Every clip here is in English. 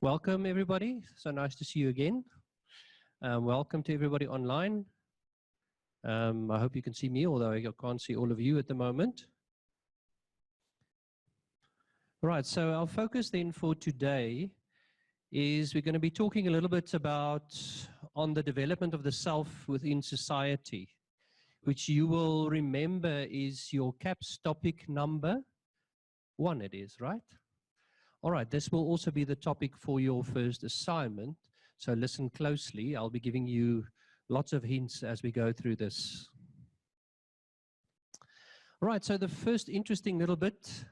Welcome, everybody. So nice to see you again. Welcome to everybody online. I hope you can see me, although I can't see all of you at the moment. All right, so our focus then for today is we're going to be talking a little bit about on the development of the self within society, which you will remember is your CAPS topic number 1, it is, right? All right, this will also be the topic for your first assignment. So listen closely. I'll be giving you lots of hints as we go through this. All right, so the first interesting little bit,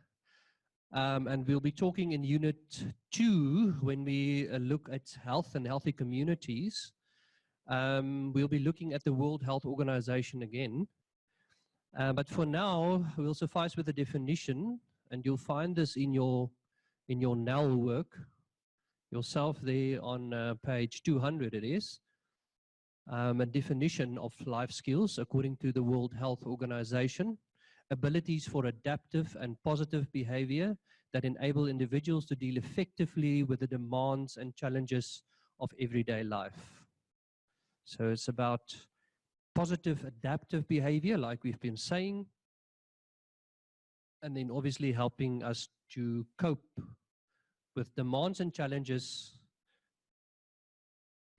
and we'll be talking in Unit 2 when we look at health and healthy communities. We'll be looking at the World Health Organization again. But for now, we'll suffice with the definition, and you'll find this in your NEL work yourself there on page 200 it is, a definition of life skills according to the World Health Organization, abilities for adaptive and positive behavior that enable individuals to deal effectively with the demands and challenges of everyday life. So it's about positive adaptive behavior, like we've been saying, and then obviously helping us to cope with demands and challenges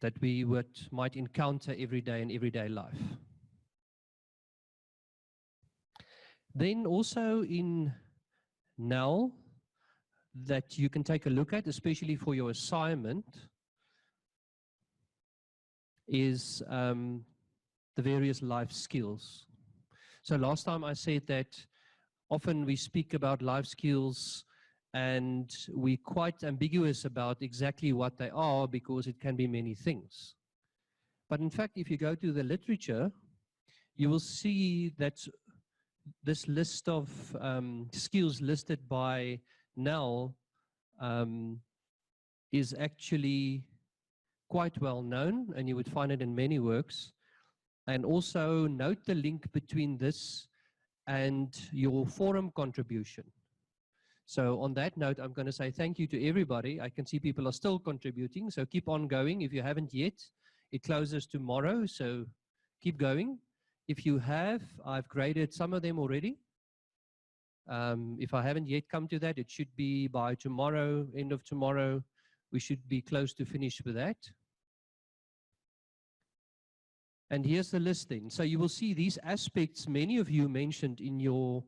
that we might encounter every day in everyday life. Then also in NEL that you can take a look at, especially for your assignment, is the various life skills. So last time I said that often we speak about life skills and we're quite ambiguous about exactly what they are because it can be many things. But in fact, if you go to the literature, you will see that this list of skills listed by NEL is actually quite well known, and you would find it in many works. And also note the link between this and your forum contribution. So on that note, I'm going to say thank you to everybody. I can see people are still contributing, so keep on going. If you haven't yet, it closes tomorrow, so keep going. If you have, I've graded some of them already. If I haven't yet come to that, it should be by tomorrow, end of tomorrow, we should be close to finish with that. And here's the list then. So you will see these aspects many of you mentioned in your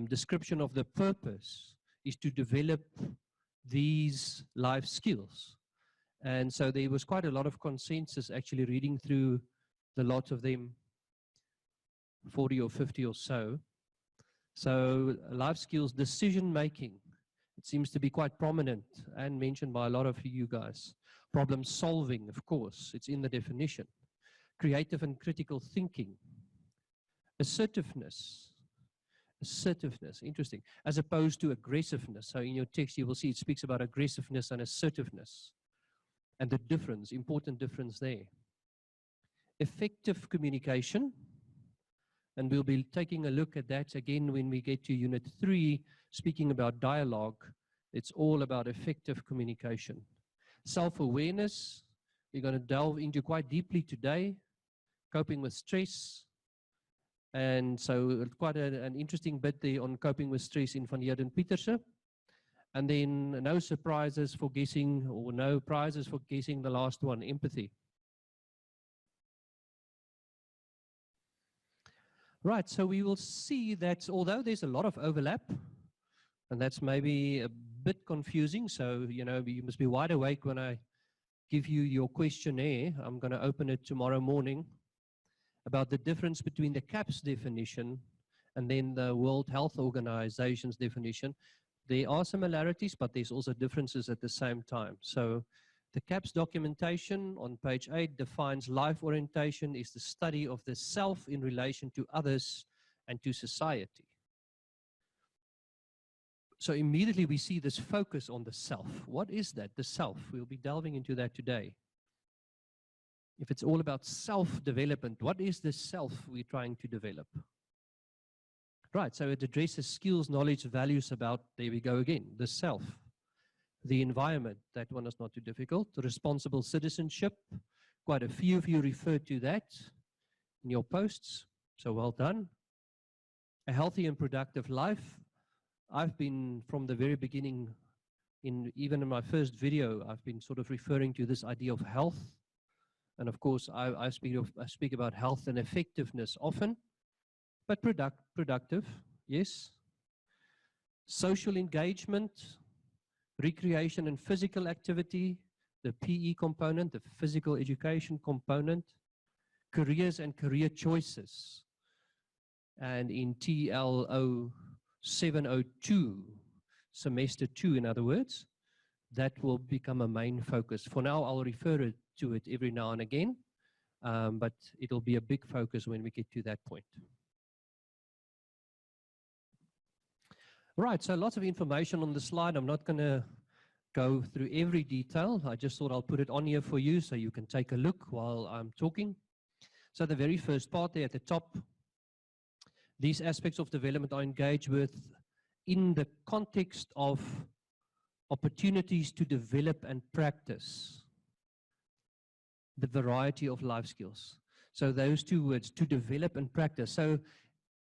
description of the purpose is to develop these life skills. And so there was quite a lot of consensus actually reading through the lot of them, 40 or 50 or so. So life skills, decision making, it seems to be quite prominent and mentioned by a lot of you guys. Problem solving, of course, it's in the definition. Creative and critical thinking. Assertiveness, interesting, as opposed to aggressiveness. So in your text, you will see it speaks about aggressiveness and assertiveness and the difference, important difference there. Effective communication, and we'll be taking a look at that again when we get to Unit 3, speaking about dialogue. It's all about effective communication. Self-awareness, we're going to delve into quite deeply today. Coping with stress. And so quite an interesting bit there on coping with stress in Van Heerden Pieterse. And then no surprises for guessing, or no prizes for guessing the last one, empathy. Right, so we will see that although there's a lot of overlap, and that's maybe a bit confusing, so you must be wide awake when I give you your questionnaire. I'm going to open it tomorrow morning, about the difference between the CAPS definition and then the World Health Organization's definition. There are similarities, but there's also differences at the same time. So the CAPS documentation on page 8 defines life orientation is the study of the self in relation to others and to society. So immediately we see this focus on the self. What is that, the self? We'll be delving into that today. If it's all about self-development, what is the self we're trying to develop? Right, so it addresses skills, knowledge, values about, there we go again, the self. The environment, that one is not too difficult. Responsible citizenship, quite a few of you referred to that in your posts, so well done. A healthy and productive life. I've been, from the very beginning, even in my first video, I've been sort of referring to this idea of health. And of course, I speak about health and effectiveness often, but productive, yes. Social engagement, recreation and physical activity, the PE component, the physical education component, careers and career choices. And in TLOF701, semester 2, in other words, that will become a main focus. For now, I'll refer to it every now and again, but it'll be a big focus when we get to that point. Right, so lots of information on the slide. I'm not going to go through every detail. I just thought I'll put it on here for you so you can take a look while I'm talking. So the very first part there at the top, these aspects of development are engaged with in the context of opportunities to develop and practice the variety of life skills. So those two words, to develop and practice. So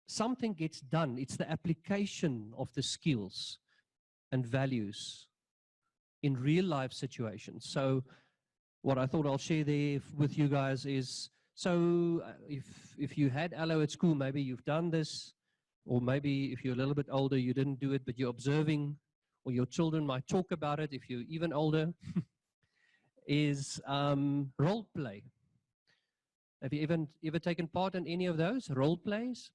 something gets done. It's the application of the skills and values in real life situations. So what I thought I'll share there with you guys is, so if you had ALO at school, maybe you've done this, or maybe if you're a little bit older, you didn't do it, but you're observing, or your children might talk about it if you're even older, is role play. Have you ever taken part in any of those role plays?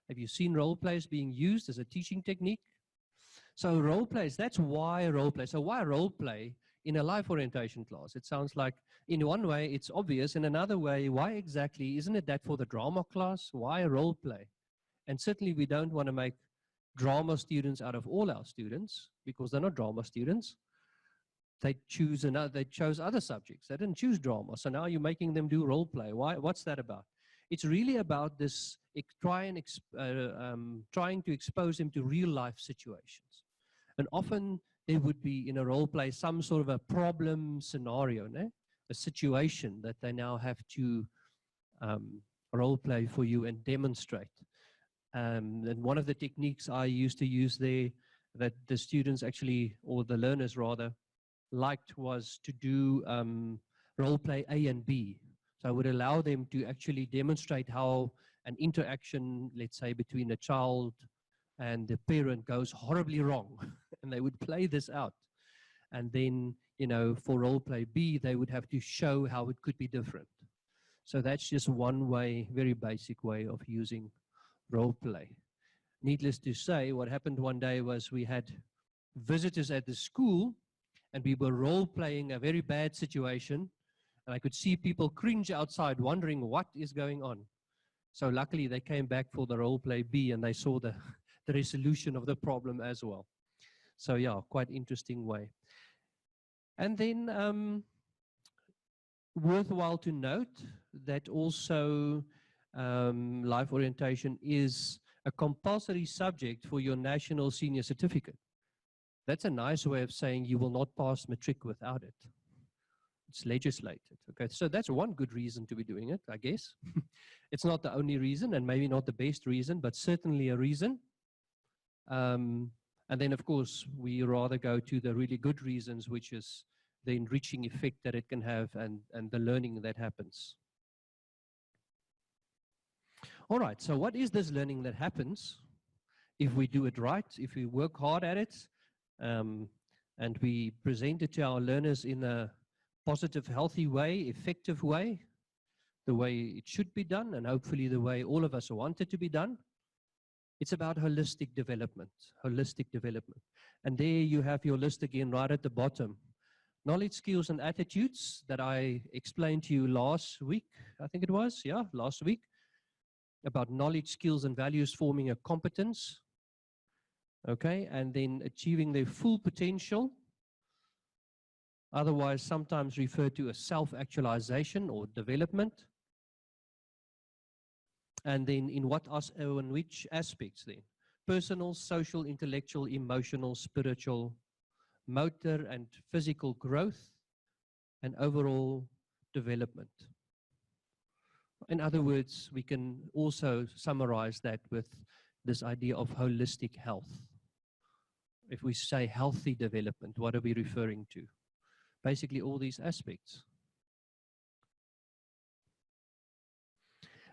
Have you seen role plays being used as a teaching technique? So role plays, that's why role play. So why role play in a life orientation class? It sounds like in one way it's obvious, in another way, why exactly? Isn't it that for the drama class? Why role play? And certainly we don't want to make drama students out of all our students, because they're not drama students. They chose other subjects. They didn't choose drama. So now you're making them do role play. Why? What's that about? It's really about this trying to expose them to real life situations. And often there would be in a role play some sort of a problem scenario, a situation that they now have to role play for you and demonstrate. And one of the techniques I used to use there that the students actually, or the learners rather, liked was to do role play A and B. So I would allow them to actually demonstrate how an interaction, let's say, between a child and the parent goes horribly wrong. And they would play this out. And then, you know, for role play B, they would have to show how it could be different. So that's just one way, very basic way of using role play. Needless to say, what happened one day was we had visitors at the school and we were role playing a very bad situation. And I could see people cringe outside wondering what is going on. So luckily they came back for the role play B and they saw the resolution of the problem as well. So yeah, quite interesting way. And then worthwhile to note that also life orientation is a compulsory subject for your national senior certificate. That's a nice way of saying you will not pass matric without it. It's legislated. Okay, so that's one good reason to be doing it, I guess. It's not the only reason, and maybe not the best reason, but certainly a reason. And then, of course, we rather go to the really good reasons, which is the enriching effect that it can have and the learning that happens. All right, so what is this learning that happens if we do it right, if we work hard at it, and we present it to our learners in a positive, healthy way, effective way, the way it should be done, and hopefully the way all of us want it to be done? It's about holistic development, holistic development. And there you have your list again right at the bottom. Knowledge, skills, and attitudes that I explained to you last week, I think it was, yeah, last week, about knowledge, skills, and values forming a competence, okay, and then achieving their full potential, otherwise sometimes referred to as self-actualization or development. And then in which aspects then? Personal, social, intellectual, emotional, spiritual, motor and physical growth, and overall development. In other words, we can also summarize that with this idea of holistic health. If we say healthy development, what are we referring to? Basically all these aspects.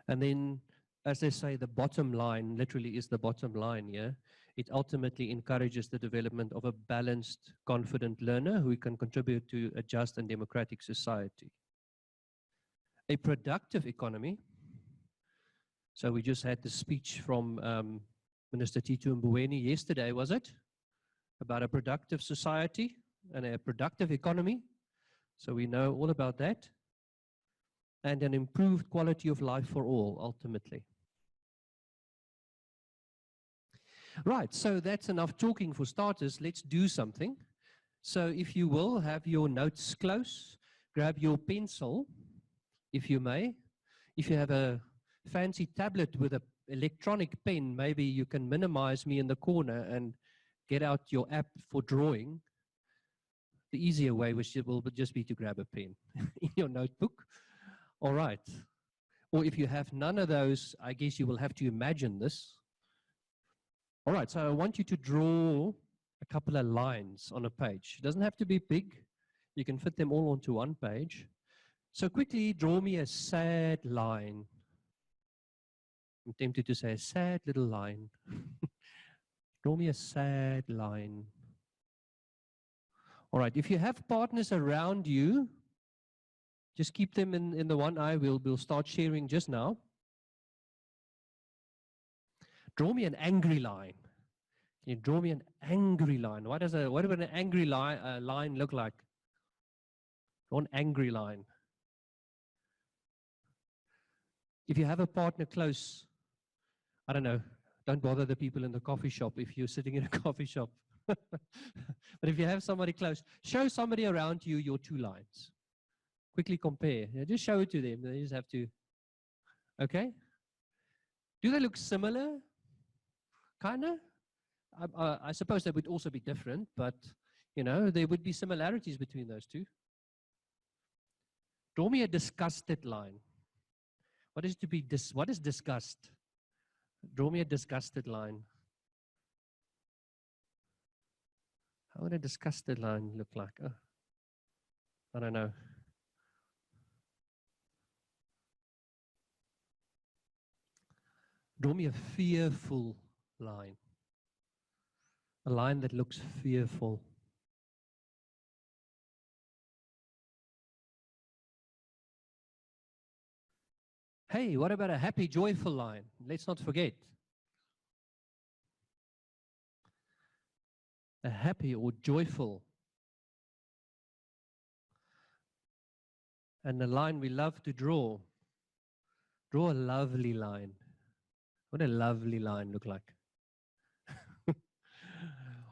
And then, as they say, the bottom line literally is the bottom line here. It ultimately encourages the development of a balanced, confident learner who can contribute to a just and democratic society. A productive economy. So we just had the speech from Minister Tito Mboweni yesterday, was it? About a productive society and a productive economy. So we know all about that. And an improved quality of life for all, ultimately. Right, so that's enough talking for starters. Let's do something. So if you will, have your notes close. Grab your pencil, if you may. If you have a fancy tablet with an electronic pen, maybe you can minimize me in the corner and get out your app for drawing. The easier way will just be to grab a pen in your notebook. All right. Or if you have none of those, I guess you will have to imagine this. All right, so I want you to draw a couple of lines on a page. It doesn't have to be big. You can fit them all onto one page. So quickly draw me a sad line. I'm tempted to say a sad little line. Draw me a sad line. All right, if you have partners around you, just keep them in the one eye. We'll start sharing just now. Draw me an angry line. Can you draw me an angry line? What would an angry line look like? Draw an angry line. If you have a partner close, I don't know, don't bother the people in the coffee shop if you're sitting in a coffee shop. But if you have somebody close, show somebody around you your two lines. Quickly compare. Just show it to them. They just have to. Okay? Do they look similar? Kind of? I suppose they would also be different, but you know, there would be similarities between those two. Draw me a disgusted line. What is disgust? Draw me a disgusted line. How would a disgusted line look like? Oh, I don't know. Draw me a fearful line. A line that looks fearful. Hey, what about a happy, joyful line? Let's not forget. A happy or joyful. And the line we love to draw. Draw a lovely line. What a lovely line look like.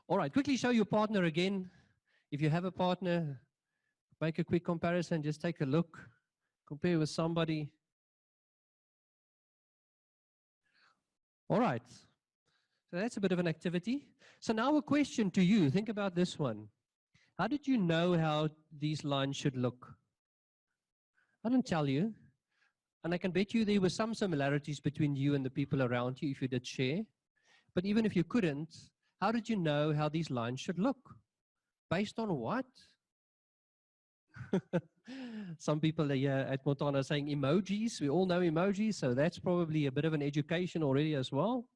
All right, quickly show your partner again. If you have a partner, make a quick comparison. Just take a look. Compare with somebody. All right. So that's a bit of an activity. So now a question to you. Think about this one. How did you know how these lines should look? I didn't tell you. And I can bet you there were some similarities between you and the people around you if you did share. But even if you couldn't, how did you know how these lines should look? Based on what? Some people here at Montana are saying emojis. We all know emojis, so that's probably a bit of an education already as well.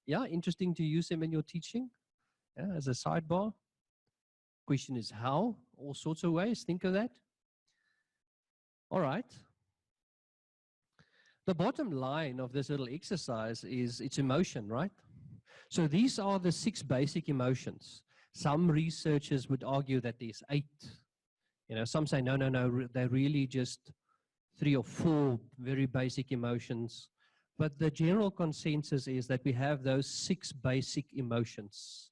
Yeah, interesting to use them in your teaching, yeah, as a sidebar. Question is how? All sorts of ways. Think of that. All right. The bottom line of this little exercise is it's emotion, right? So these are the 6 basic emotions. Some researchers would argue that there's 8. You know, some say, no, they're really just 3 or 4 very basic emotions. But the general consensus is that we have those 6 basic emotions.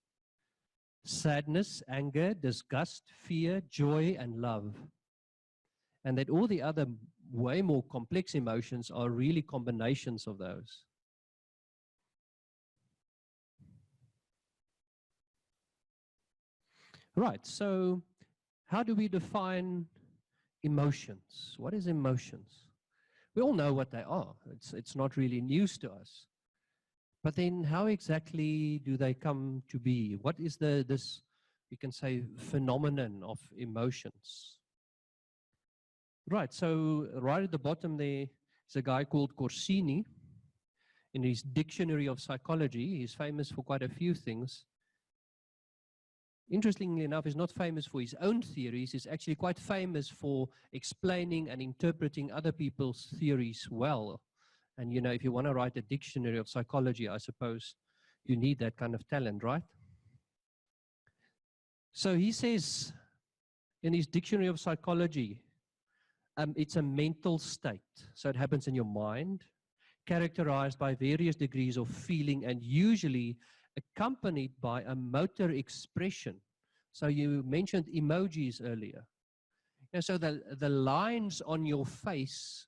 Sadness, anger, disgust, fear, joy, and love. And that all the other way more complex emotions are really combinations of those. Right, so how do we define emotions? What is emotions? We all know what they are. It's not really news to us. But then how exactly do they come to be? What is this, we can say, phenomenon of emotions? Right, so right at the bottom there is a guy called Corsini. In his Dictionary of Psychology, he's famous for quite a few things. Interestingly enough, he's not famous for his own theories. He's actually quite famous for explaining and interpreting other people's theories well. And, you know, if you want to write a dictionary of psychology, I suppose you need that kind of talent, right? So he says in his Dictionary of Psychology, it's a mental state. So it happens in your mind, characterized by various degrees of feeling and usually accompanied by a motor expression. So you mentioned emojis earlier. And so the lines on your face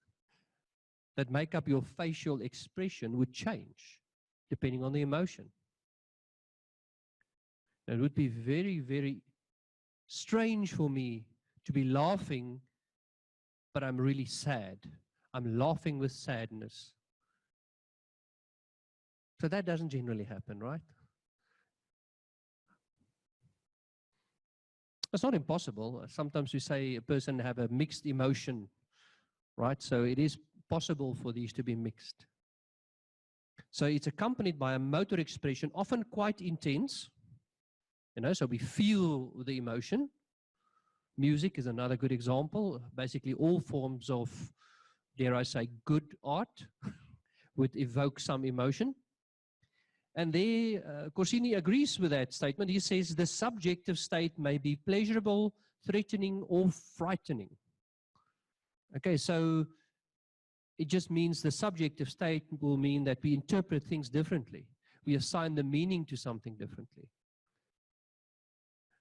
that make up your facial expression would change depending on the emotion. It would be very, very strange for me to be laughing, but I'm really sad. I'm laughing with sadness. So that doesn't generally happen, right? It's not impossible. Sometimes we say a person have a mixed emotion, right? So it is possible for these to be mixed. So it's accompanied by a motor expression, often quite intense. You know, so we feel the emotion. Music is another good example. Basically, all forms of, dare I say, good art would evoke some emotion. And there, Corsini agrees with that statement. He says the subjective state may be pleasurable, threatening, or frightening. Okay, so it just means the subjective state will mean that we interpret things differently. We assign the meaning to something differently.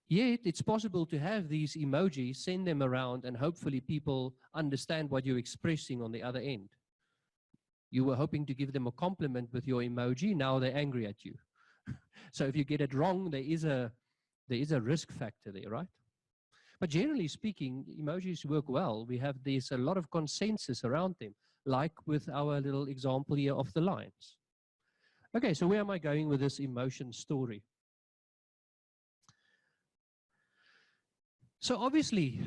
Yet, it's possible to have these emojis, send them around, and hopefully people understand what you're expressing on the other end. You were hoping to give them a compliment with your emoji, now they're angry at you. So if you get it wrong, there is a risk factor there, right? But generally speaking, emojis work well. There's a lot of consensus around them, like with our little example here of the lines. Okay, so where am I going with this emotion story? So obviously,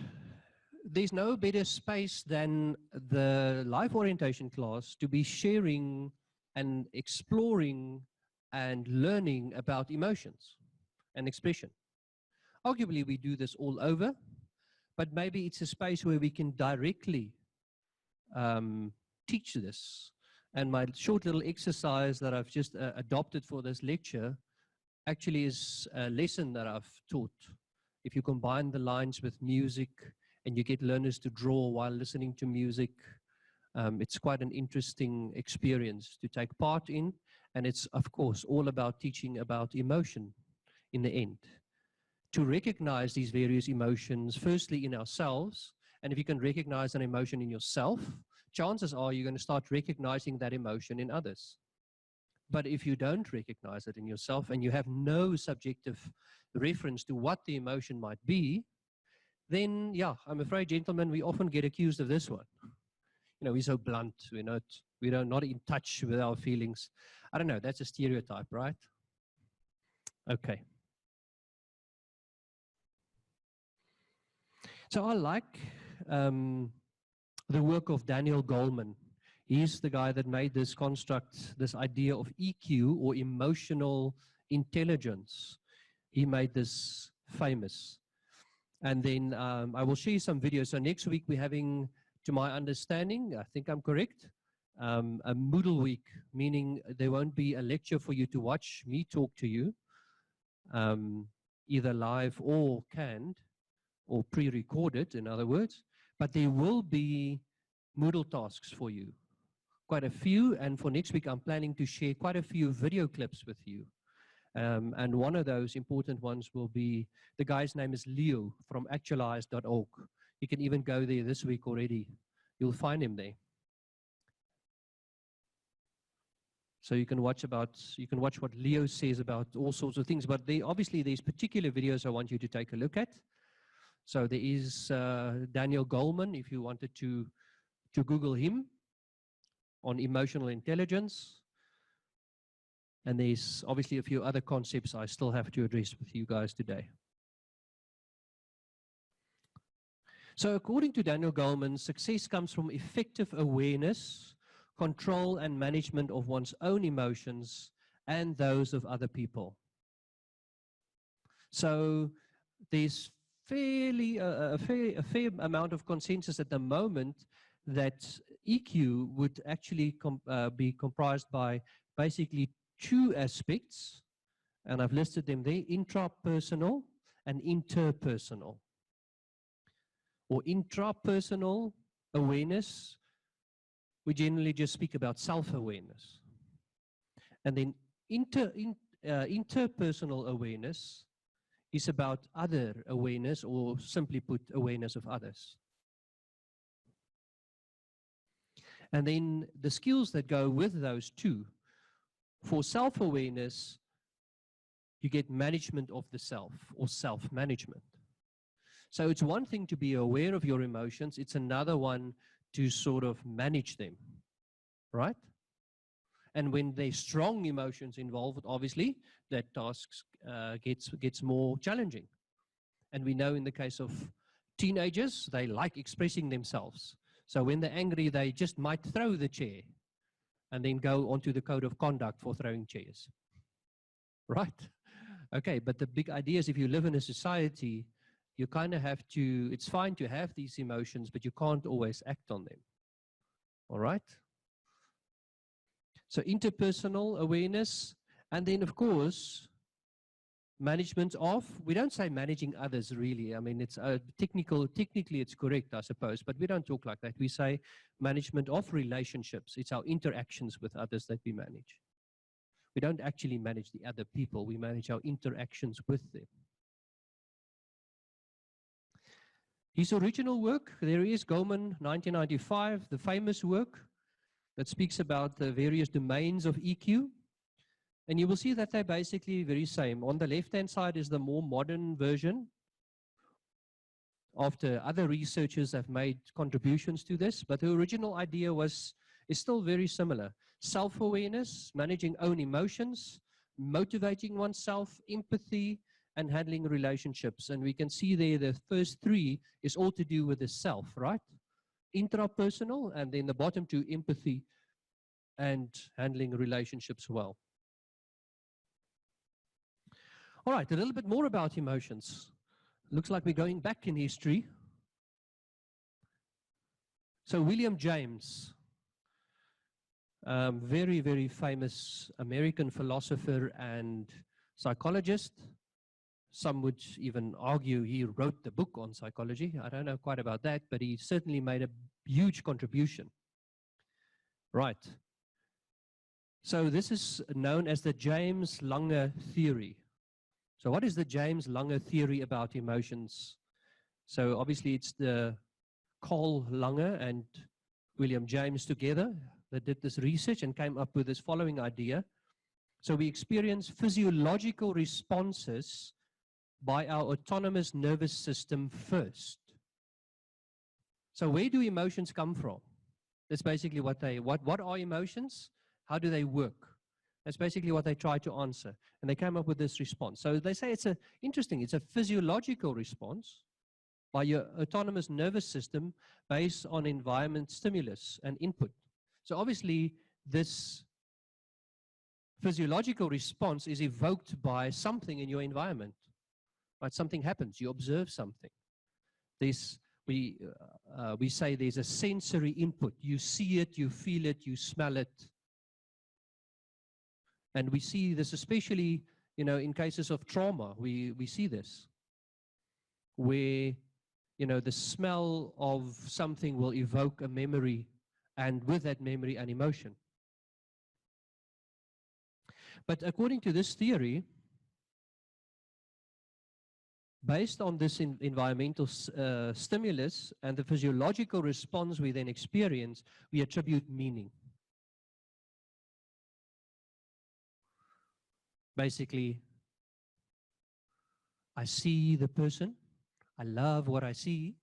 there's no better space than the life orientation class to be sharing and exploring and learning about emotions and expression. Arguably, we do this all over, but maybe it's a space where we can directly teach this. And my short little exercise that I've just adopted for this lecture actually is a lesson that I've taught. If you combine the lines with music and you get learners to draw while listening to music, it's quite an interesting experience to take part in. And it's, of course, all about teaching about emotion in the end. To recognize these various emotions, firstly in ourselves, and if you can recognize an emotion in yourself, chances are you're going to start recognizing that emotion in others. But if you don't recognize it in yourself and you have no subjective reference to what the emotion might be, then, yeah, I'm afraid, gentlemen, we often get accused of this one. You know, we're so blunt, we're not in touch with our feelings. I don't know, that's a stereotype, right? Okay. So I like the work of Daniel Goleman. He's the guy that made this construct, this idea of EQ, or emotional intelligence. He made this famous. And then I will show you some videos. So next week we're having, to my understanding, I think I'm correct, a Moodle week, meaning there won't be a lecture for you to watch me talk to you, either live or canned, or pre-recorded, in other words, but there will be Moodle tasks for you, quite a few, and for next week I'm planning to share quite a few video clips with you. And one of those important ones will be, the guy's name is Leo from actualize.org. You can even go there this week already. You'll find him there. So you can watch what Leo says about all sorts of things, but obviously there's particular videos I want you to take a look at. So there is Daniel Goleman, if you wanted to Google him, on emotional intelligence. And there's obviously a few other concepts I still have to address with you guys today. So according to Daniel Goleman, success comes from effective awareness, control and management of one's own emotions and those of other people. So there's a fair amount of consensus at the moment that EQ would actually be comprised by basically two aspects, and I've listed them there: intrapersonal and interpersonal. Or intrapersonal awareness, we generally just speak about self-awareness. And then interpersonal awareness is about other awareness, or simply put, awareness of others. And then the skills that go with those two. For self-awareness, you get management of the self, or self-management. So it's one thing to be aware of your emotions, it's another one to sort of manage them, right? And when there's strong emotions involved, obviously, that task gets more challenging. And we know in the case of teenagers, they like expressing themselves. So when they're angry, they just might throw the chair and then go onto the code of conduct for throwing chairs, right? Okay, but the big idea is if you live in a society, you kind of have to, it's fine to have these emotions, but you can't always act on them. All right? So interpersonal awareness, and then of course, management of, we don't say managing others really. I mean, it's technically it's correct, I suppose, but we don't talk like that. We say management of relationships. It's our interactions with others that we manage. We don't actually manage the other people. We manage our interactions with them. His original work, there is Goleman, 1995, the famous work that speaks about the various domains of EQ. And you will see that they're basically very same. On the left-hand side is the more modern version. After other researchers have made contributions to this, but the original idea is still very similar. Self-awareness, managing own emotions, motivating oneself, empathy, and handling relationships. And we can see there the first three is all to do with the self, right? Intrapersonal, and then the bottom two, empathy and handling relationships well. All right, a little bit more about emotions. Looks like we're going back in history. So William James, very, very famous American philosopher and psychologist. Some would even argue he wrote the book on psychology. I don't know quite about that, but he certainly made a huge contribution. Right. So this is known as the James Lange theory. So what is the James Lange theory about emotions? So obviously it's the Carl Lange and William James together that did this research and came up with this following idea. So we experience physiological responses by our autonomous nervous system first. So where do emotions come from? That's basically what are emotions? How do they work? That's basically what they try to answer. And they came up with this response. So they say it's a physiological response by your autonomous nervous system based on environment stimulus and input. So obviously this physiological response is evoked by something in your environment. Right? Something happens, you observe something. We say there's a sensory input. You see it, you feel it, you smell it. And we see this especially, in cases of trauma, we see this. Where, the smell of something will evoke a memory, and with that memory, an emotion. But according to this theory, based on this environmental stimulus and the physiological response we then experience, we attribute meaning. Basically, I see the person, I love what I see,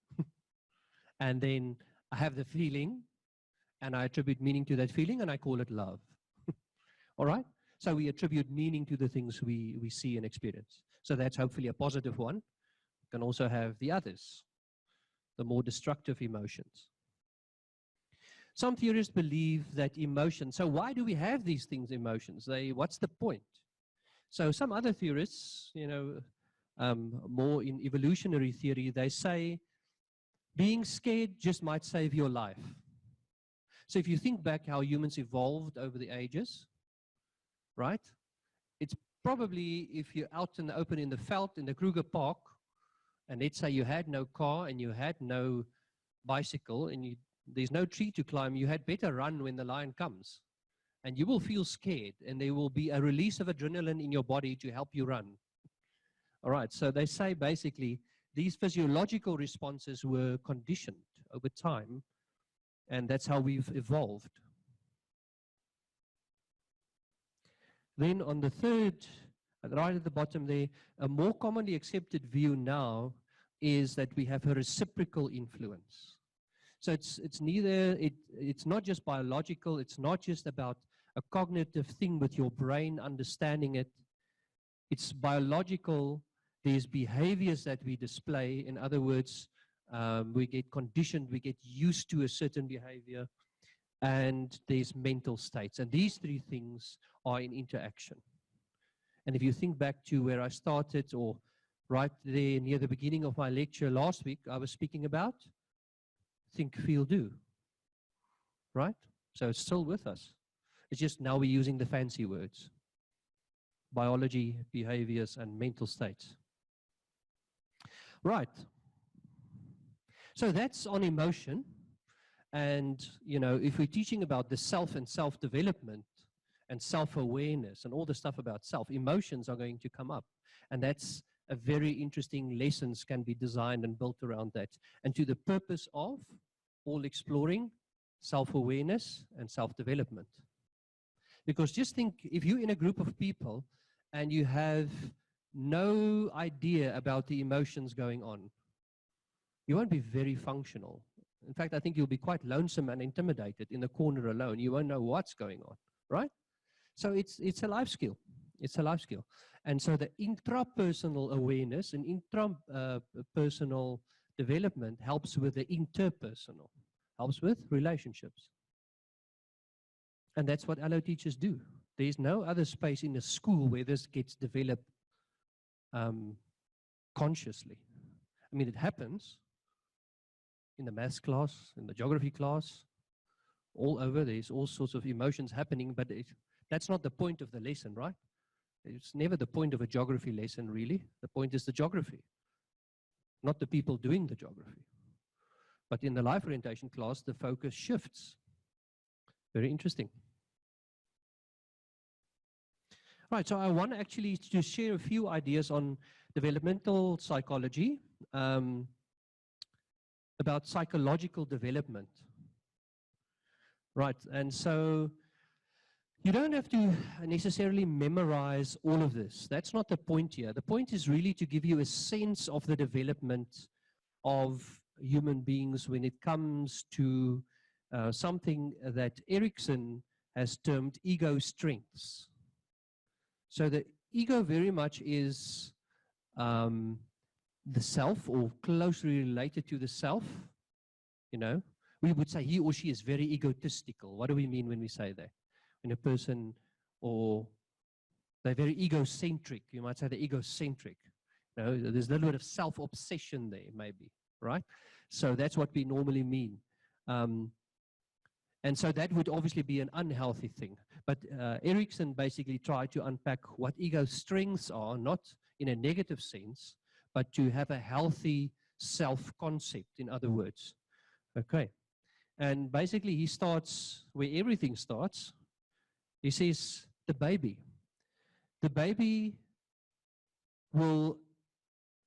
and then I have the feeling, and I attribute meaning to that feeling, and I call it love. All right? So we attribute meaning to the things we see and experience. So that's hopefully a positive one. You can also have the others, the more destructive emotions. Some theorists believe that emotions, so why do we have these things, emotions? What's the point? So some other theorists, more in evolutionary theory, they say being scared just might save your life. So if you think back how humans evolved over the ages, right? It's probably if you're out in the open in the veld, in the Kruger Park, and let's say you had no car and you had no bicycle and there's no tree to climb, you had better run when the lion comes. And you will feel scared, and there will be a release of adrenaline in your body to help you run. All right, so they say basically these physiological responses were conditioned over time, and that's how we've evolved. Then on the third, right at the bottom there, a more commonly accepted view now is that we have a reciprocal influence. So it's not just biological, it's not just about a cognitive thing with your brain understanding it. It's biological. There's behaviors that we display. In other words, we get conditioned, we get used to a certain behavior, and there's mental states. And these three things are in interaction. And if you think back to where I started, or right there near the beginning of my lecture last week, I was speaking about think, feel, do, right? So it's still with us. It's just now we're using the fancy words. Biology, behaviors, and mental states. Right. So that's on emotion. And, if we're teaching about the self and self-development and self-awareness and all the stuff about self, emotions are going to come up. And that's a very interesting lessons can be designed and built around that. And to the purpose of all exploring self-awareness and self-development. Because just think, if you're in a group of people and you have no idea about the emotions going on, you won't be very functional. In fact, I think you'll be quite lonesome and intimidated in the corner alone. You won't know what's going on, right? So it's a life skill. It's a life skill. And so the intrapersonal awareness and intrapersonal development helps with the interpersonal, helps with relationships. And that's what allo teachers do. There's no other space in a school where this gets developed consciously. I mean, it happens in the maths class, in the geography class, all over. There's all sorts of emotions happening, but that's not the point of the lesson, right? It's never the point of a geography lesson, really. The point is the geography, not the people doing the geography. But in the life orientation class, the focus shifts. Very interesting. Right, so I want actually to share a few ideas on developmental psychology, about psychological development. Right, and so you don't have to necessarily memorize all of this. That's not the point here. The point is really to give you a sense of the development of human beings when it comes to something that Erickson has termed ego strengths. So the ego very much is the self, or closely related to the self. We would say he or she is very egotistical. What do we mean when we say that? When a person, or they're very egocentric, you might say they're egocentric. There's a little bit of self-obsession there, maybe, right? So that's what we normally mean. And so that would obviously be an unhealthy thing. But Erickson basically tried to unpack what ego strengths are, not in a negative sense, but to have a healthy self-concept, in other words. Okay. And basically he starts where everything starts. He says the baby. The baby will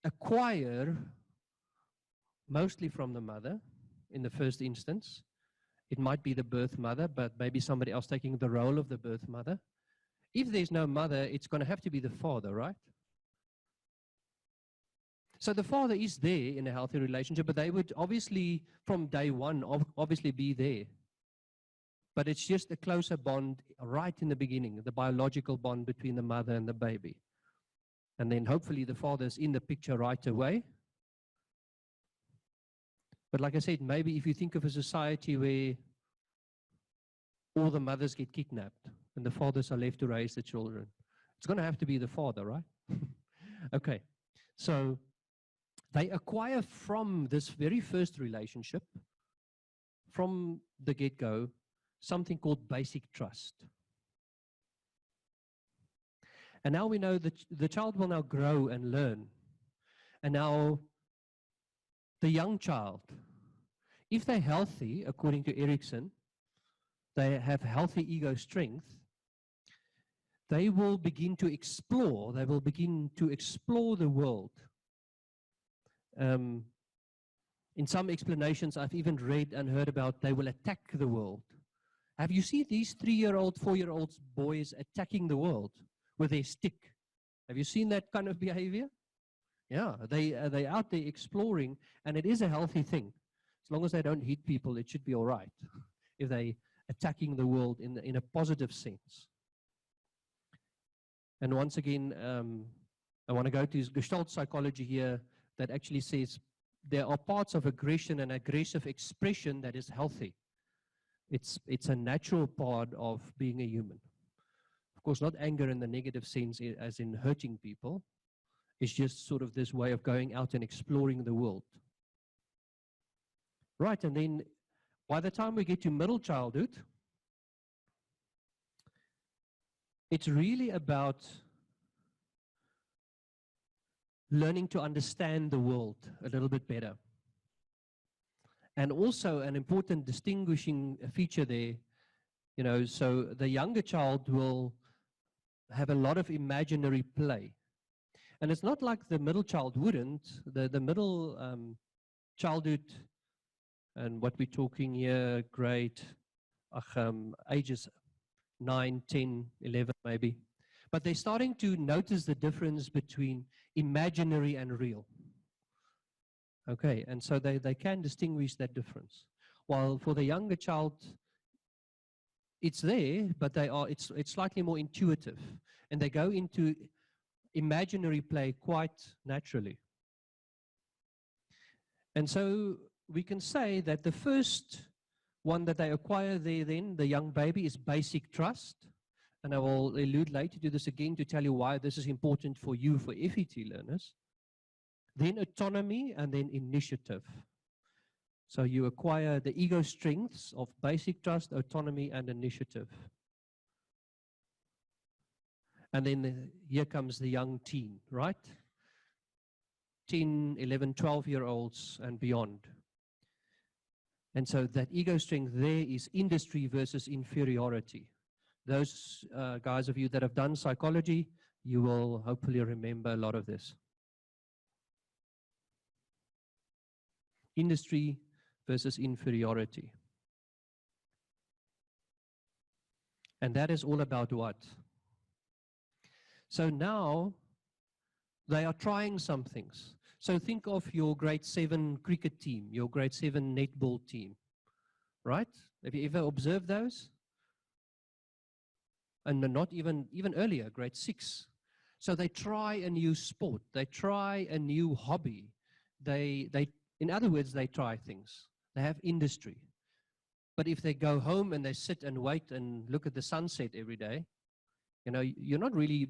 acquire mostly from the mother in the first instance. It might be the birth mother, but maybe somebody else taking the role of the birth mother. If there's no mother, it's going to have to be the father, right? So the father is there in a healthy relationship, but they would obviously, from day one, obviously be there. But it's just a closer bond right in the beginning, the biological bond between the mother and the baby. And then hopefully the father's in the picture right away. But like I said, maybe if you think of a society where all the mothers get kidnapped and the fathers are left to raise the children, it's going to have to be the father, right? Okay, so they acquire from this very first relationship, from the get-go, something called basic trust. And now we know that the child will now grow and learn. And now the young child, if they're healthy, according to Erickson, they have healthy ego strength, they will begin to explore, the world. In some explanations I've even read and heard about, they will attack the world. Have you seen these 3-year-old, 4-year-old boys attacking the world with their stick? Have you seen that kind of behavior? Yeah, they're out there exploring, and it is a healthy thing. As long as they don't hit people, it should be all right. If they're attacking the world in a positive sense. And once again, I want to go to Gestalt psychology here that actually says there are parts of aggression and aggressive expression that is healthy. It's a natural part of being a human. Of course, not anger in the negative sense as in hurting people. It's just sort of this way of going out and exploring the world. Right, and then by the time we get to middle childhood, it's really about learning to understand the world a little bit better. And also an important distinguishing feature there, you know, so the younger child will have a lot of imaginary play. And it's not like the middle child wouldn't. The middle childhood, and what we're talking here, grade, ages 9, 10, 11 maybe. But they're starting to notice the difference between imaginary and real. Okay, and so they can distinguish that difference. While for the younger child, it's there, but it's slightly more intuitive. And they go into imaginary play quite naturally. And so we can say that the first one that they acquire there then, the young baby, is basic trust. And I will allude later to this again to tell you why this is important for you, for FET learners. Then autonomy, and then initiative. So you acquire the ego strengths of basic trust, autonomy, and initiative. And then here comes the young teen, right? 10, 11, 12-year-olds and beyond. And so that ego strength there is industry versus inferiority. Those guys of you that have done psychology, you will hopefully remember a lot of this. Industry versus inferiority. And that is all about what? So now they are trying some things. So think of your grade 7 cricket team, your grade 7 netball team, right? Have you ever observed those? And not even earlier, grade 6. So they try a new sport, they try a new hobby. In other words, they try things. They have industry. But if they go home and they sit and wait and look at the sunset every day, you know, you're not really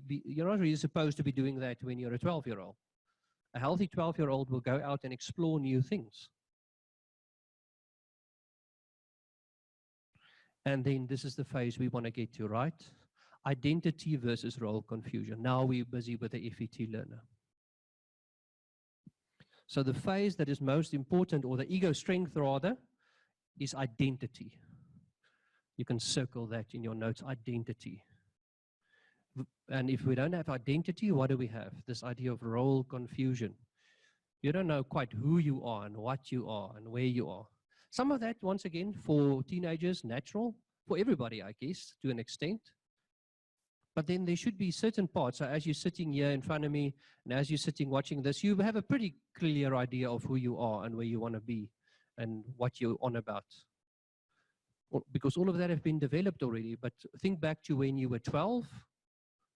supposed to be doing that when you're a 12-year-old. A healthy 12-year-old will go out and explore new things. And then this is the phase we want to get to, right? Identity versus role confusion. Now we're busy with the FET learner. So the phase that is most important, or the ego strength rather, is identity. You can circle that in your notes, identity. And if we don't have identity, what do we have? This idea of role confusion. You don't know quite who you are and what you are and where you are. Some of that, once again, for teenagers, natural. For everybody, I guess, to an extent. But then there should be certain parts. So as you're sitting here in front of me, and as you're sitting watching this, you have a pretty clear idea of who you are and where you want to be and what you're on about. Because all of that have been developed already. But think back to when you were 12,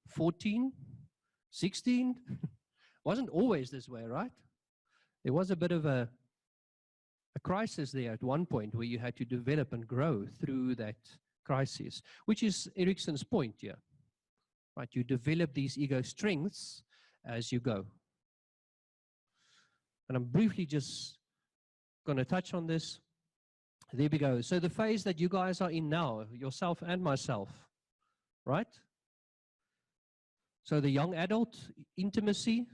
14, 16. Wasn't always this way, right? There was a bit of a crisis there at one point where you had to develop and grow through that crisis, which is Erikson's point here. Right? You develop these ego strengths as you go. And I'm briefly just going to touch on this. There we go. So the phase that you guys are in now, yourself and myself, right? So the young adult, intimacy.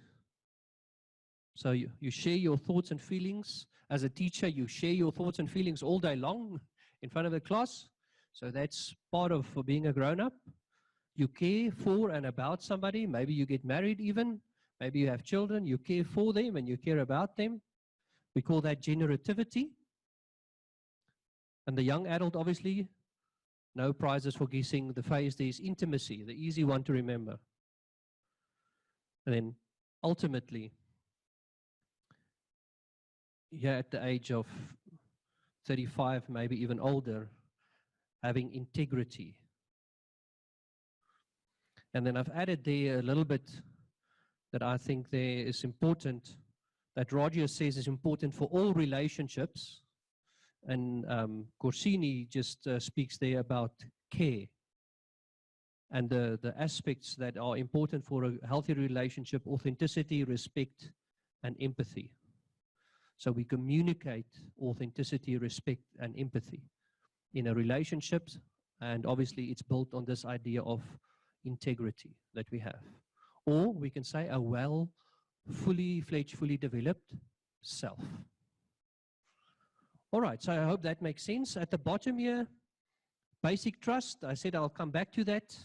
So you share your thoughts and feelings. As a teacher, you share your thoughts and feelings all day long in front of the class. So that's part of for being a grown-up. You care for and about somebody. Maybe you get married even. Maybe you have children. You care for them and you care about them. We call that generativity. And the young adult, obviously, no prizes for guessing. The phase there is intimacy, the easy one to remember. And then ultimately, here at the age of 35, maybe even older, having integrity. And then I've added there a little bit that I think there is important, that Roger says is important for all relationships. And Corsini just speaks there about care and the aspects that are important for a healthy relationship: authenticity, respect, and empathy. So we communicate authenticity, respect, and empathy in a relationship, and obviously it's built on this idea of integrity that we have. Or we can say a fully fledged, fully developed self. All right, so I hope that makes sense. At the bottom here, basic trust. I said I'll come back to that.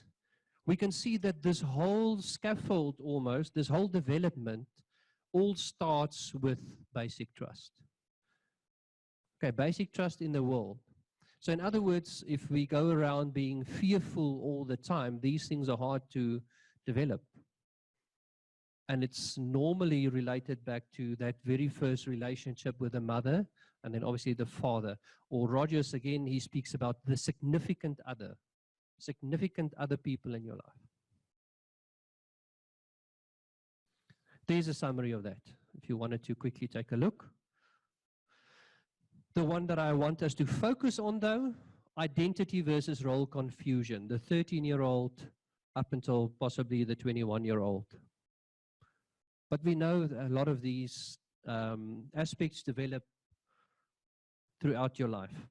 We can see that this whole scaffold almost, this whole development, all starts with basic trust. Okay, basic trust in the world. So in other words, if we go around being fearful all the time, these things are hard to develop. And it's normally related back to that very first relationship with the mother, and then obviously the father. Or Rogers, again, he speaks about the significant other people in your life. There's a summary of that, if you wanted to quickly take a look. The one that I want us to focus on, though, identity versus role confusion, the 13-year-old up until possibly the 21-year-old. But we know that a lot of these aspects develop throughout your life.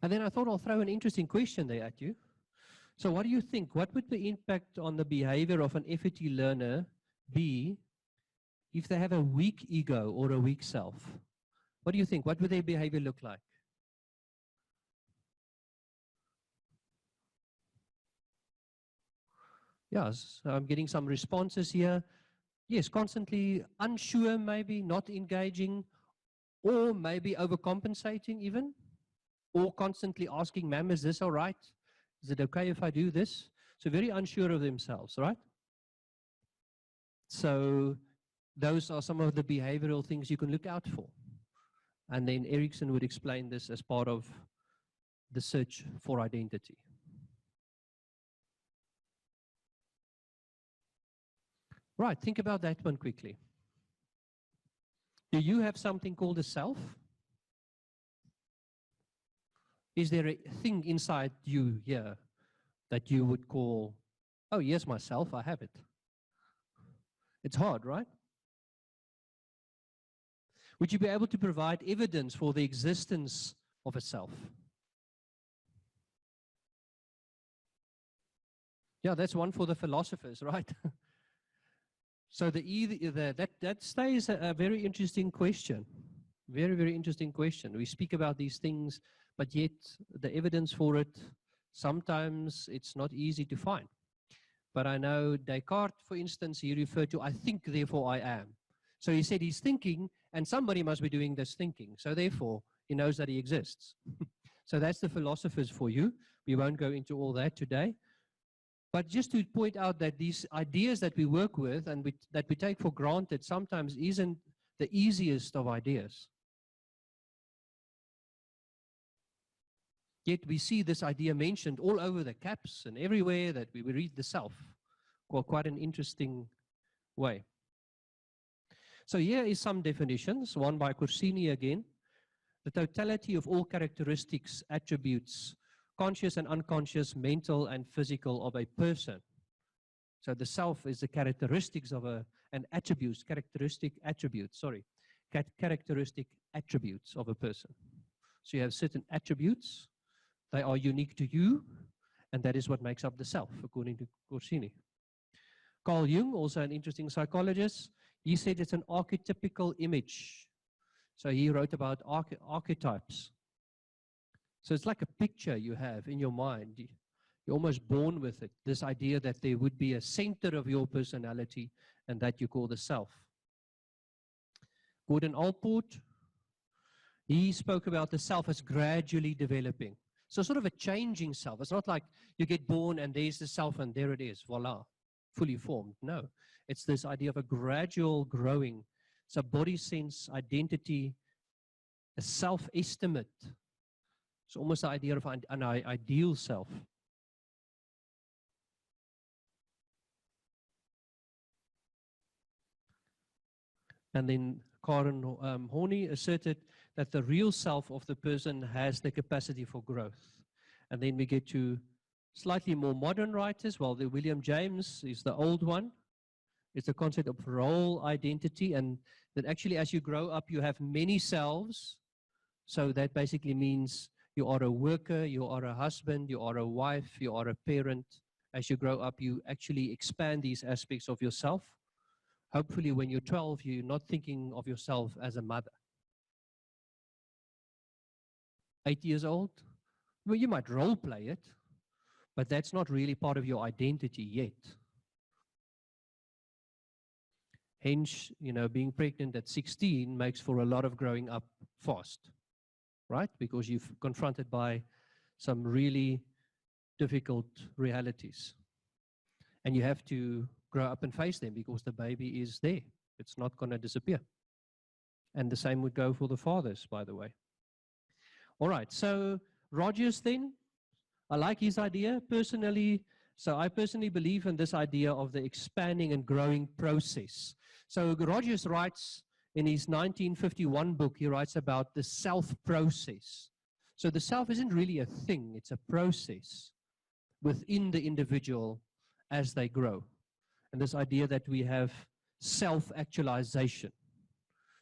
And then I thought I'll throw an interesting question there at you. So what do you think? What would the impact on the behavior of an FET learner be if they have a weak ego or a weak self? What do you think? What would their behavior look like? Yes, I'm getting some responses here. Yes, constantly unsure, maybe not engaging, or maybe overcompensating even, or constantly asking, ma'am, is this all right? Is it okay if I do this? So very unsure of themselves, right? So those are some of the behavioral things you can look out for. And then Erikson would explain this as part of the search for identity. Right, think about that one quickly. Do you have something called a self? Is there a thing inside you here that you would call, oh, yes, myself, I have it? It's hard, right? Would you be able to provide evidence for the existence of a self? Yeah, that's one for the philosophers, right? So that stays a very interesting question. Very, very interesting question. We speak about these things, but yet the evidence for it, sometimes it's not easy to find. But I know Descartes, for instance, he referred to, I think, therefore I am. So he said he's thinking, and somebody must be doing this thinking. So therefore, he knows that he exists. So that's the philosophers for you. We won't go into all that today. But just to point out that these ideas that we work with and that we take for granted sometimes isn't the easiest of ideas. Yet we see this idea mentioned all over the caps and everywhere that we read the self. Quite an interesting way. So here is some definitions, one by Corsini again. The totality of all characteristics, attributes, conscious and unconscious, mental and physical of a person. So the self is the characteristics of characteristic attributes of a person. So you have certain attributes, they are unique to you, and that is what makes up the self, according to Corsini. Carl Jung, also an interesting psychologist, he said it's an archetypical image. So he wrote about archetypes. So it's like a picture you have in your mind. You're almost born with it, this idea that there would be a center of your personality and that you call the self. Gordon Allport, he spoke about the self as gradually developing. So sort of a changing self. It's not like you get born and there's the self and there it is, voila, fully formed. No, it's this idea of a gradual growing. It's a body sense, identity, a self-estimate. It's almost the idea of an ideal self. And then Karen Horney asserted that the real self of the person has the capacity for growth. And then we get to slightly more modern writers. Well, the William James is the old one. It's the concept of role identity, and that actually as you grow up, you have many selves. So that basically means you are a worker, you are a husband, you are a wife, you are a parent. As you grow up, you actually expand these aspects of yourself. Hopefully when you're 12, you're not thinking of yourself as a mother. 8 years old, well, you might role play it, but that's not really part of your identity yet. Hence, being pregnant at 16 makes for a lot of growing up fast, right? Because you're confronted by some really difficult realities. And you have to grow up and face them because the baby is there. It's not going to disappear. And the same would go for the fathers, by the way. All right, so Rogers then, I like his idea personally. So I personally believe in this idea of the expanding and growing process. So Rogers writes in his 1951 book, he writes about the self process. So the self isn't really a thing, it's a process within the individual as they grow. And this idea that we have self-actualization.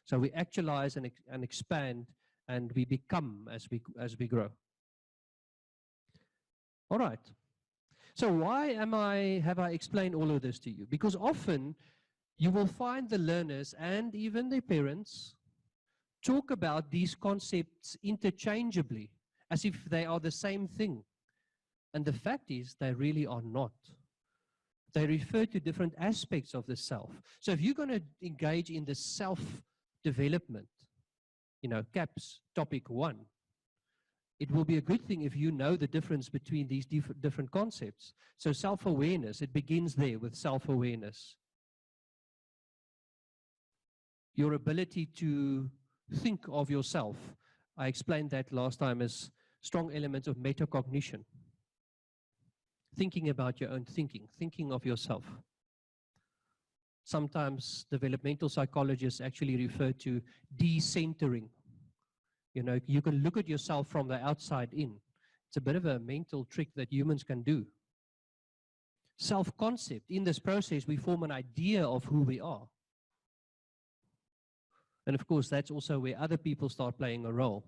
So we actualize and expand, and we become as we grow. All right. So why have I explained all of this to you? Because often you will find the learners and even their parents talk about these concepts interchangeably, as if they are the same thing. And the fact is, they really are not. They refer to different aspects of the self. So if you're going to engage in the self-development, CAPS topic 1, it will be a good thing if you know the difference between these different concepts. So self-awareness, it begins there with self-awareness. Your ability to think of yourself. I explained that last time as strong elements of metacognition. Thinking about your own thinking of yourself. Sometimes developmental psychologists actually refer to decentering. You can look at yourself from the outside in. It's a bit of a mental trick that humans can do. Self-concept. In this process, we form an idea of who we are. And of course, that's also where other people start playing a role.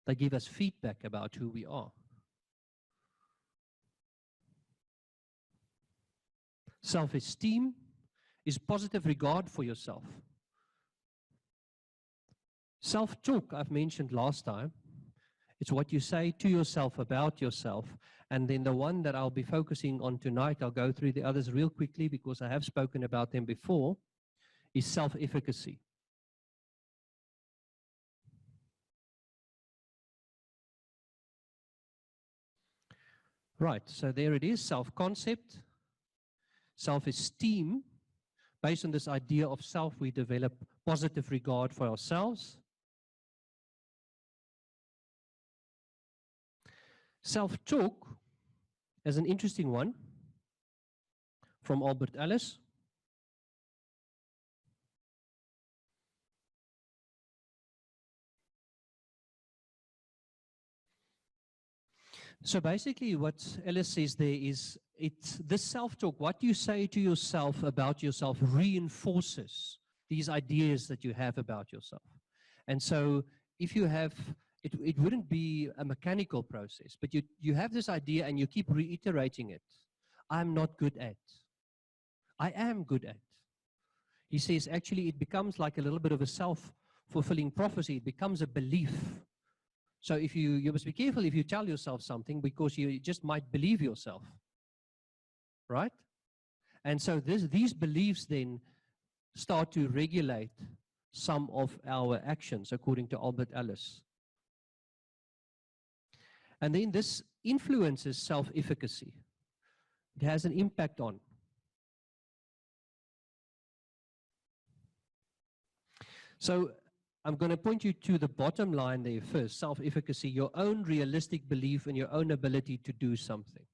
They give us feedback about who we are. Self-esteem is positive regard for yourself. Self-talk, I've mentioned last time. It's what you say to yourself about yourself. And then the one that I'll be focusing on tonight, I'll go through the others real quickly because I have spoken about them before, is self-efficacy. Right, so there it is, self-concept, self-esteem. Based on this idea of self, we develop positive regard for ourselves. Self-talk is an interesting one from Albert Ellis. So basically what Ellis says there is, it's this self-talk, what you say to yourself about yourself reinforces these ideas that you have about yourself. And so if you have, it wouldn't be a mechanical process, but you have this idea and you keep reiterating it. I'm not good at. I am good at. He says actually it becomes like a little bit of a self-fulfilling prophecy. It becomes a belief. So if you must be careful if you tell yourself something, because you just might believe yourself, right? And so these beliefs then start to regulate some of our actions, according to Albert Ellis. And then this influences self-efficacy. It has an impact on. So I'm going to point you to the bottom line there first, self-efficacy, your own realistic belief in your own ability to do something.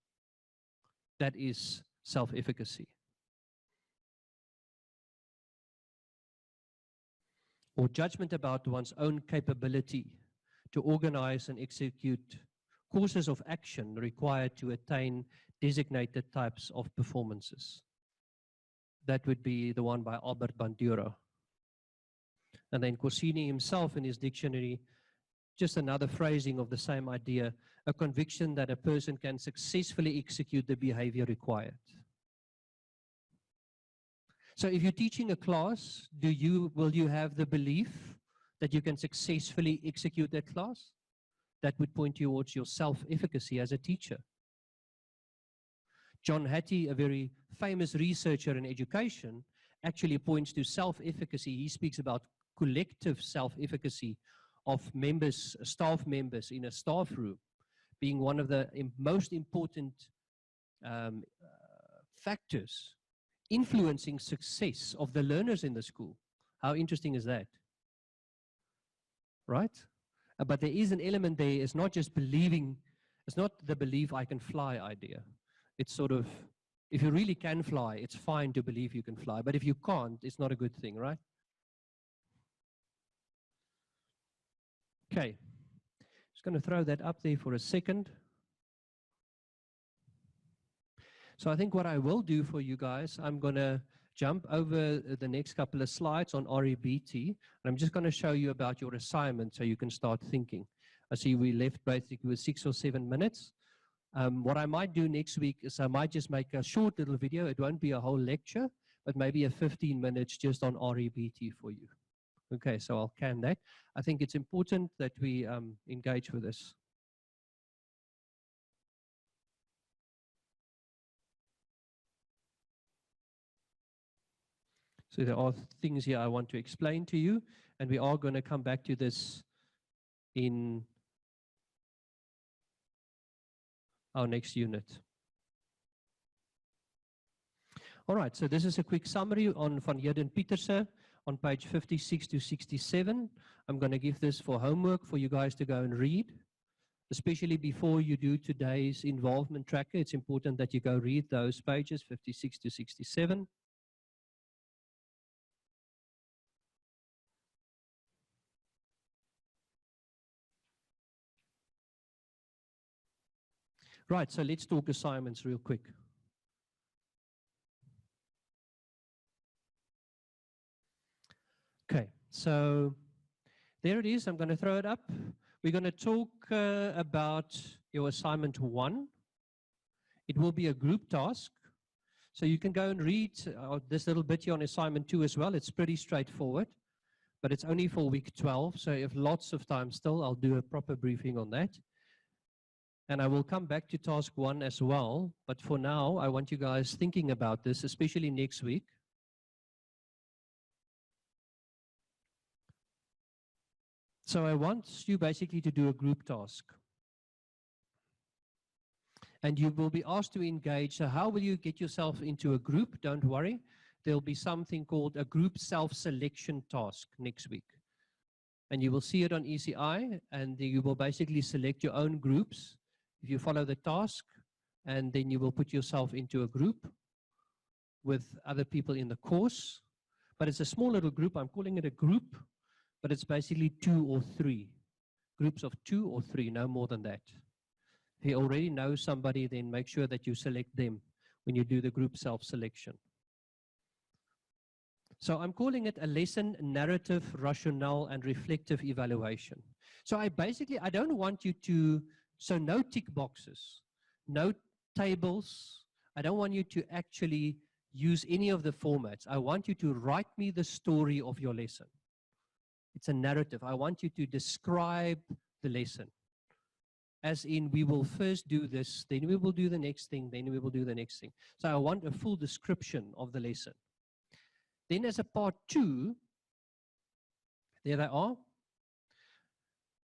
That is self-efficacy. Or judgment about one's own capability to organize and execute courses of action required to attain designated types of performances. That would be the one by Albert Bandura. And then Corsini himself in his dictionary, just another phrasing of the same idea, a conviction that a person can successfully execute the behavior required. So if you're teaching a class, will you have the belief that you can successfully execute that class? That would point towards your self-efficacy as a teacher. John Hattie, a very famous researcher in education, actually points to self-efficacy. He speaks about collective self-efficacy of members, staff members in a staff room, being one of the most important factors influencing success of the learners in the school. How interesting is that? Right? But there is an element there, it's not just believing, it's not the believe I can fly idea. It's sort of, if you really can fly, it's fine to believe you can fly, but if you can't, it's not a good thing, right? Okay, just going to throw that up there for a second. So I think what I will do for you guys, I'm going to jump over the next couple of slides on REBT, and I'm just going to show you about your assignment so you can start thinking. I see we left basically with 6 or 7 minutes. What I might do next week is I might just make a short little video. It won't be a whole lecture, but maybe a 15 minutes just on REBT for you. Okay, so I'll can that. I think it's important that we engage with this. So there are things here I want to explain to you, and we are going to come back to this in our next unit. All right, so this is a quick summary on Van Heerden Pieterse on page 56 to 67. I'm going to give this for homework for you guys to go and read, especially before you do today's involvement tracker. It's important that you go read those pages 56 to 67. Right, so let's talk assignments real quick. Okay, so there it is. I'm going to throw it up. We're going to talk about your assignment 1. It will be a group task. So you can go and read this little bit here on assignment 2 as well. It's pretty straightforward, but it's only for week 12. So if lots of time still, I'll do a proper briefing on that. And I will come back to task 1 as well. But for now, I want you guys thinking about this, especially next week. So I want you basically to do a group task. And you will be asked to engage. So how will you get yourself into a group? Don't worry. There'll be something called a group self-selection task next week. And you will see it on ECI, and you will basically select your own groups if you follow the task, and then you will put yourself into a group with other people in the course. But it's a small little group. I'm calling it a group, but it's basically 2 or 3. Groups of 2 or 3, no more than that. If you already know somebody, then make sure that you select them when you do the group self-selection. So I'm calling it a lesson, narrative, rationale, and reflective evaluation. So I don't want you to, so no tick boxes, no tables. I don't want you to actually use any of the formats. I want you to write me the story of your lesson. It's a narrative. I want you to describe the lesson. As in, we will first do this, then we will do the next thing, then we will do the next thing. So I want a full description of the lesson. Then as a part 2, there they are.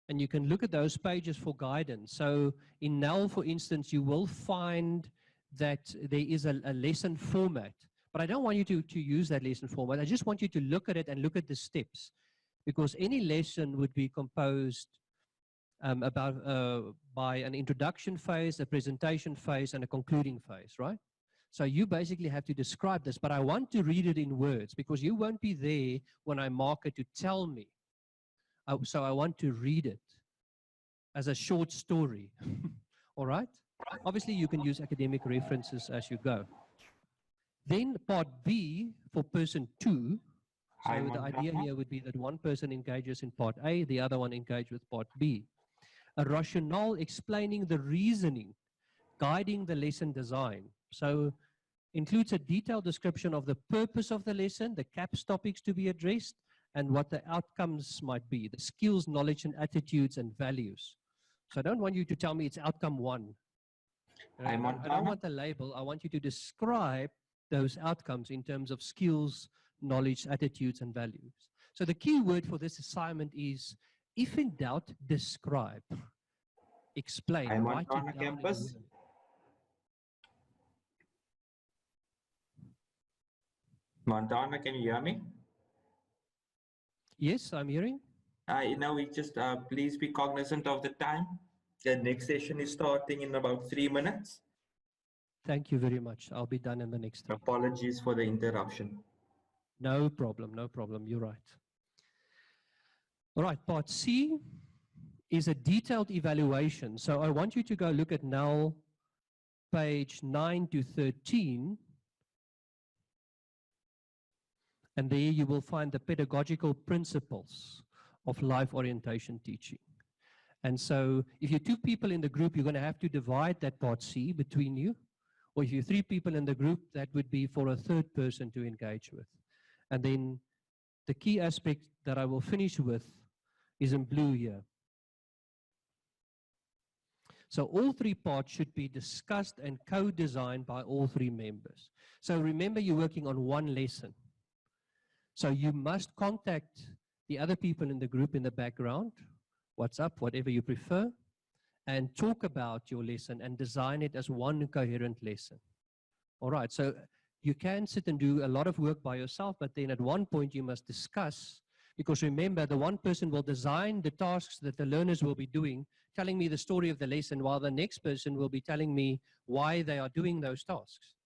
And you can look at those pages for guidance. So in NEL, for instance, you will find that there is a lesson format. But I don't want you to use that lesson format. I just want you to look at it and look at the steps. Because any lesson would be composed by an introduction phase, a presentation phase, and a concluding phase, right? So you basically have to describe this, but I want to read it in words because you won't be there when I mark it to tell me. So I want to read it as a short story, all right? Obviously, you can use academic references as you go. Then part B for person 2. So the idea here would be that one person engages in part A, the other one engages with part B. A rationale explaining the reasoning, guiding the lesson design. So includes a detailed description of the purpose of the lesson, the CAPS topics to be addressed, and what the outcomes might be, the skills, knowledge, and attitudes and values. So I don't want you to tell me it's outcome 1. I don't want the label. I want you to describe those outcomes in terms of skills, knowledge, attitudes, and values. So the key word for this assignment is, if in doubt, describe. Explain. I'm write on it down campus. in a word. Montana, can you hear me? Yes, I'm hearing. Now we just please be cognizant of the time. The next session is starting in about 3 minutes. Thank you very much. I'll be done in the next 3. Apologies for the interruption. No problem, no problem. You're right. All right, part C is a detailed evaluation. So I want you to go look at now page 9 to 13. And there you will find the pedagogical principles of life orientation teaching. And so if you're 2 people in the group, you're going to have to divide that part C between you. Or if you're 3 people in the group, that would be for a 3rd person to engage with. And then the key aspect that I will finish with is in blue here. So all 3 parts should be discussed and co-designed by all 3 members. So remember, you're working on one lesson. So you must contact the other people in the group in the background, WhatsApp, whatever you prefer, and talk about your lesson and design it as one coherent lesson. All right, so you can sit and do a lot of work by yourself, but then at one point you must discuss, because remember, the one person will design the tasks that the learners will be doing, telling me the story of the lesson, while the next person will be telling me why they are doing those tasks.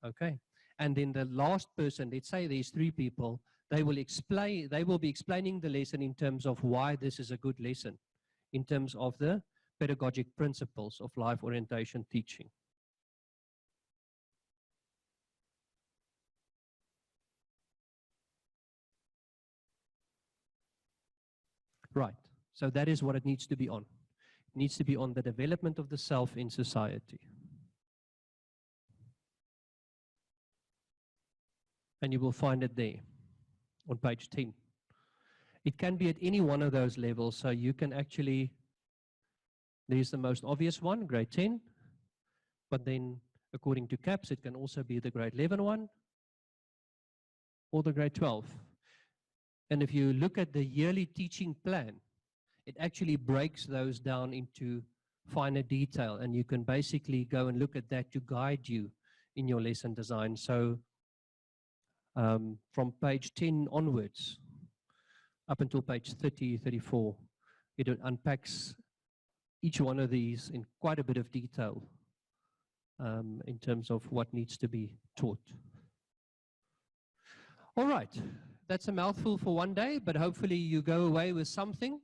Okay. And then the last person, let's say there's 3 people, they will be explaining the lesson in terms of why this is a good lesson, in terms of the pedagogic principles of life orientation teaching. Right, so that is what it needs to be on. It needs to be on the development of the self in society. And you will find it there on page 10. It can be at any one of those levels, so you can actually, there's the most obvious one, grade 10, but then according to CAPS, it can also be the grade 11 one or the grade 12. And if you look at the yearly teaching plan, it actually breaks those down into finer detail, and you can basically go and look at that to guide you in your lesson design. So from page 10 onwards, up until page 30, 34, it unpacks each one of these in quite a bit of detail in terms of what needs to be taught. All right, that's a mouthful for one day, but hopefully you go away with something.